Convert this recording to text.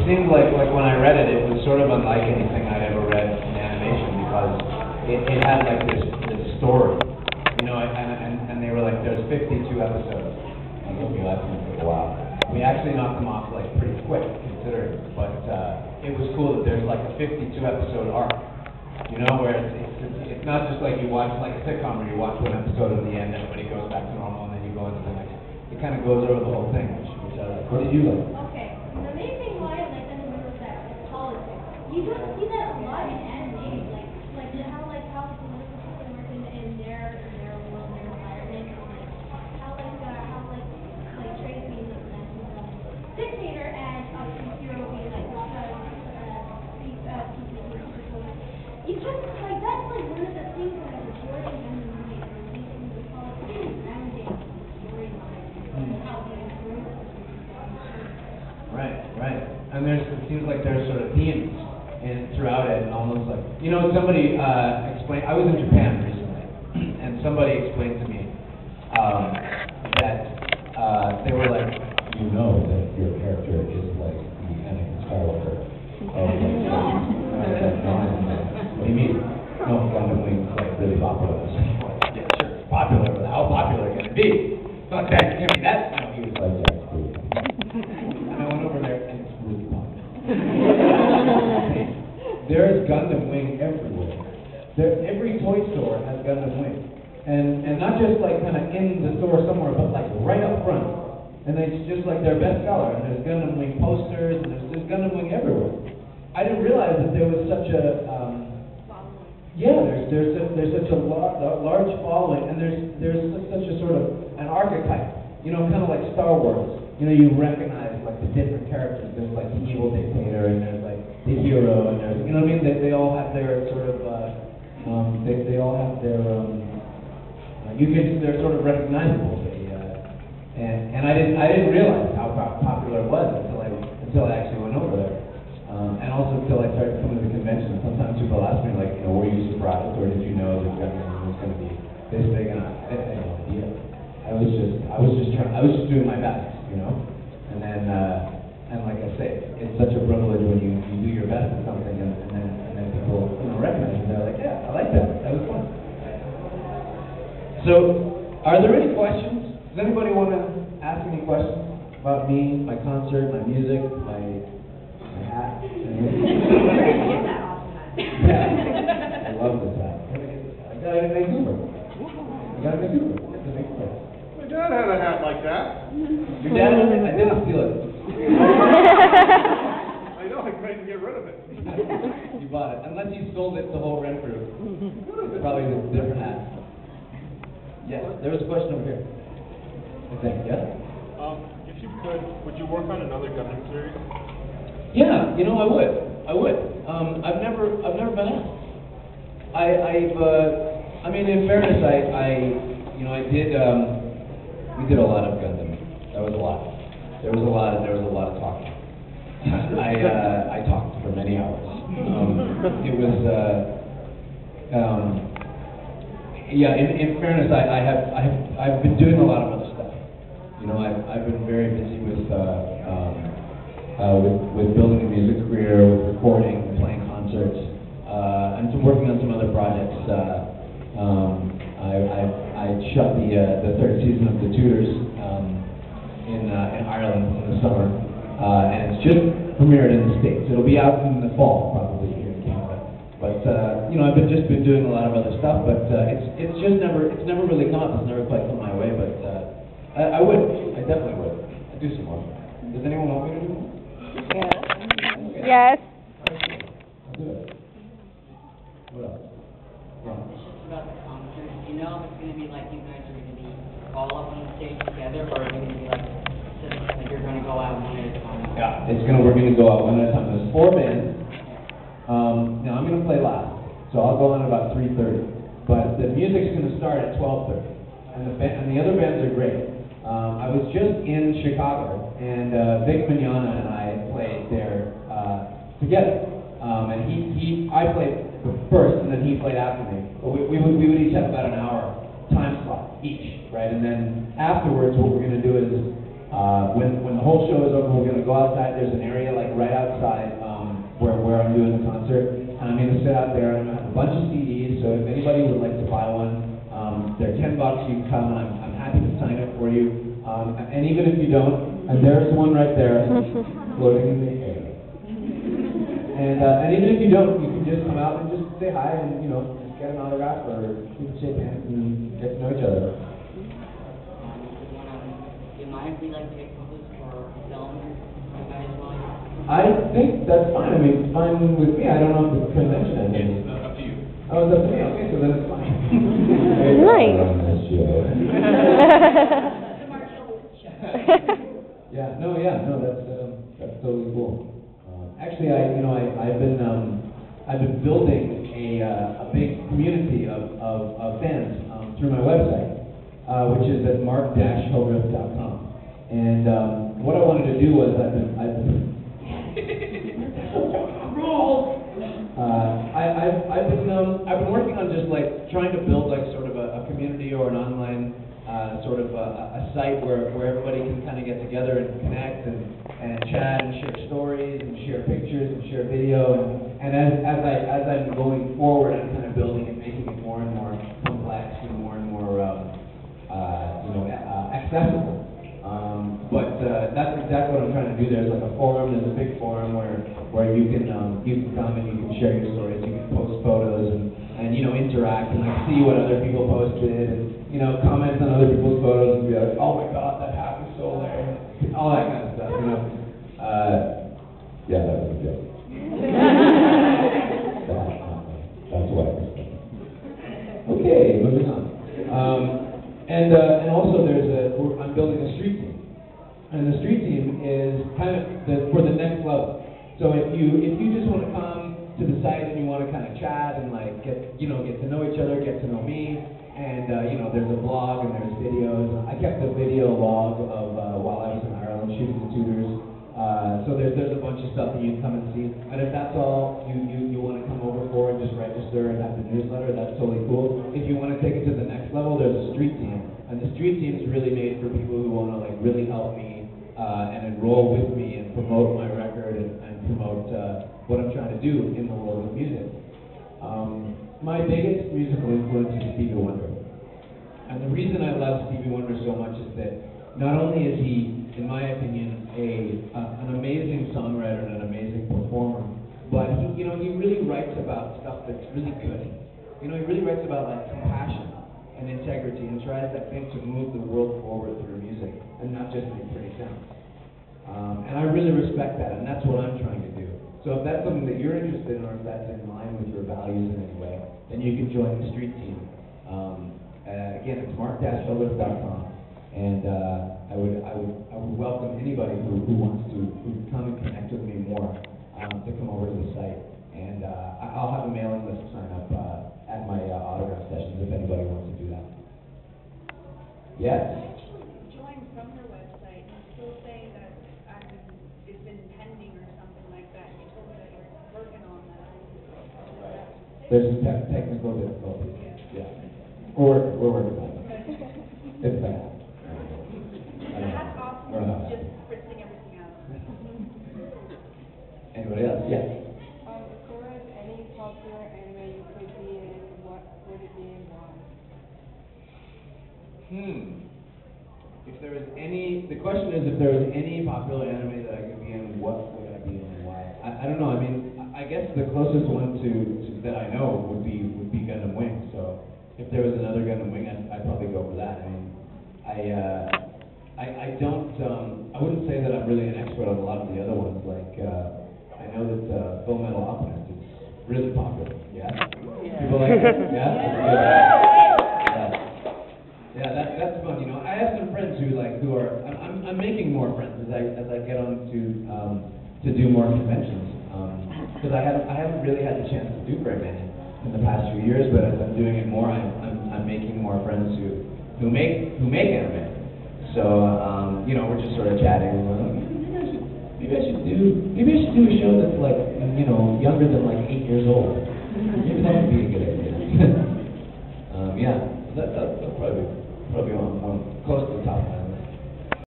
seemed like when I read it, it was sort of unlike anything I'd ever read in animation because it had like this story, you know, and they were like, there's 52 episodes. I was looking at them for a while. We actually knocked them off like pretty quick, considering, but it was cool that there's like a 52 episode arc, you know, where it's not just like you watch like a sitcom where you watch one episode and the end, everybody goes back to normal, and then you go into the next. It kind of goes over the whole thing, which I like. What did you like? Okay, the main thing why I like Thunder was that it's politics. You don't see that a lot in anime, like how the political system works in their world, their environment, and how Trade being a dictator and obviously Hero being like you just like that's like one of the things that I enjoyed in the movie. The politics and grounding the storyline, how they improve. Right. And it seems like there's sort of themes throughout it, and almost like, you know, somebody explained, I was in Japan recently, and somebody explained to me that they were like, you know that your character is like the Anakin Skywalker of what do you mean? No, Gundam Wing's like really popular. Yeah, sure, popular, but how popular can it be? Fuck that, it can't be that. No, he was like that. And I went over there, and it's really popular. There's Gundam Wing everywhere. Every toy store has Gundam Wing. And not just like kind of in the store somewhere, but like right up front. And it's just like their best seller. And there's Gundam Wing posters, and there's Gundam Wing everywhere. I didn't realize that there was such a there's such a large following, and there's such a sort of an archetype, you know, kind of like Star Wars. You know, you recognize like the different characters. There's like the evil dictator, and there's like the hero, and there's, you know what I mean? They all have their sort of they all have their they're sort of recognizable. And I didn't realize how popular it was until I actually went over there. And also until I started coming to the convention. Sometimes people ask me, like, you know, were you surprised, or did you know that Gundam was going to be this big? And I had no idea. I was just doing my best, you know. And then, and like I say, it's such a privilege when you do your best at something, and then people, you know, recognize it. They're like, yeah, I like that. That was fun. So, are there any questions? Does anybody want to ask any questions about me, my concert, my music, my hat? Yeah, I love this hat. I got it in Vancouver. My dad had a hat like that. Your dad? I didn't steal it. I know, I couldn't get rid of it. You bought it. Unless you sold it to whole rent crew. It's probably a different hat. Yes, there was a question over here. I think, yeah? If you could, would you work on another Gundam series? Yeah, you know, I would. I've never been asked. I mean, in fairness, we did a lot of Gundam. That was a lot. There was a lot of talking. I talked for many hours. It was, in fairness, I've been doing a lot of other stuff. You know, I've been very busy with building a music career, with recording, playing concerts, and working on some other projects. I shot the third season of The Tudors in Ireland in the summer, and it's just premiered in the States. It'll be out in the fall, probably here in Canada. But you know, I've just been doing a lot of other stuff, but it's never really come up. It's never quite come my way, but I definitely would. I'd do some more. Does anyone want me to do more? Yeah. Yes. I'll do it. What else? Yeah. About the concert, do you know if it's going to be like you guys are going to be all up on the stage together, or is it going to be like you're going to go out one at a time? Yeah, we're going to go out one at a time. There's 4 bands. Now I'm going to play last, so I'll go on at about 3:30. But the music's going to start at 12:30, and the other bands are great. I was just in Chicago, and Vic Mignogna and I played there together. And I played first, and then he played after me. But we would each have about an hour time slot each, right? And then afterwards, what we're going to do is When the whole show is over, we're going to go outside. There's an area like right outside where I'm doing the concert, and I'm going to sit out there, and I'm going to have a bunch of CDs, so if anybody would like to buy one, they're $10, you can come, and I'm happy to sign it for you. And even if you don't, and there's one right there, floating in the air. And even if you don't, you can just come out and just say hi, and just get an autograph, or you can shake hands and get to know each other. You mind if we like take photos for film? You guys want? I think that's fine. I mean, it's fine with me. I don't know if the convention ended. It's up to you. Oh, it's up to me. Okay, so then it's fine. Nice. On this show. Yeah. No. That's totally cool. Actually, I've been building a big community of fans through my website, which is at mark-hildreth.com. And what I wanted to do was I've been working on just like trying to build like sort of a community or an online sort of a site where everybody can kind of get together and connect and chat and share stories and share pictures and share video, and as I'm going forward, I'm kind of building and making it more and more complex and more accessible. But that's exactly what I'm trying to do. There's like a forum. There's a big forum where you can come and you can share your stories. You can post photos and interact and like see what other people posted and comment on other people's photos and be like, oh my god, that hat is so lame, all that kind of stuff. Yeah, that was a joke. That's what I was thinking. Okay, moving on. And also I'm building a street team. And the street team is kind of for the next level. So if you just want to come to the site and you want to kind of chat and like get to know each other, get to know me, and there's a blog and there's videos. I kept a video log of while I was in Ireland shooting the Tudors. So there's a bunch of stuff that you can come and see. And if that's all you want to come over for and just register and have the newsletter, that's totally cool. If you want to take it to the next level, there's a street team. And the street team is really made for people who want to like really help me and enroll with me and promote my record and promote what I'm trying to do in the world of music. My biggest musical influence is Stevie Wonder. And the reason I love Stevie Wonder so much is that not only is he, in my opinion, an amazing songwriter and an amazing performer, but he really writes about stuff that's really good. He really writes about like compassion and integrity and tries, I think, to move the world forward through music and not just make pretty sounds. And I really respect that, and that's what I'm trying to do. So if that's something that you're interested in, or if that's in line with your values in any way, then you can join the street team. Again, it's mark-hildreth.com, and I would welcome anybody who wants to come and connect with me more to come over to the site. And I'll have a mailing list sign up at my autograph sessions if anybody wants to do that. Yes. Joined from your website, and still saying that it's been pending or something like that. You told me that you're working on that. There's some technical difficulties. Yeah. We're working on it. It's bad. That's awesome. Just printing everything out. Anybody else? Yes. If there was any popular anime you could be in, what would it be and why? If there is any, the question is if there is any popular anime that I could be in, what would I be in and why? I don't know. I mean, I guess the closest one to that I know would be Gundam Wing. So if there was another Gundam Wing, I'd probably go for that. I mean, I wouldn't say that I'm really an expert on a lot of the other ones. Like I know that Full Metal Alchemist is really popular. Yeah. People like it. Yeah. Yeah, that's fun. I have some friends who are. I'm making more friends as I get on to do more conventions. Because I haven't really had the chance to do very many in the past few years, but as I'm doing it more, I'm making more friends who make anime. So we're just sort of chatting. And we're like, maybe I should do a show that's like younger than like 8 years old. Maybe that would be a good idea. Yeah, that's probably on close to the top of my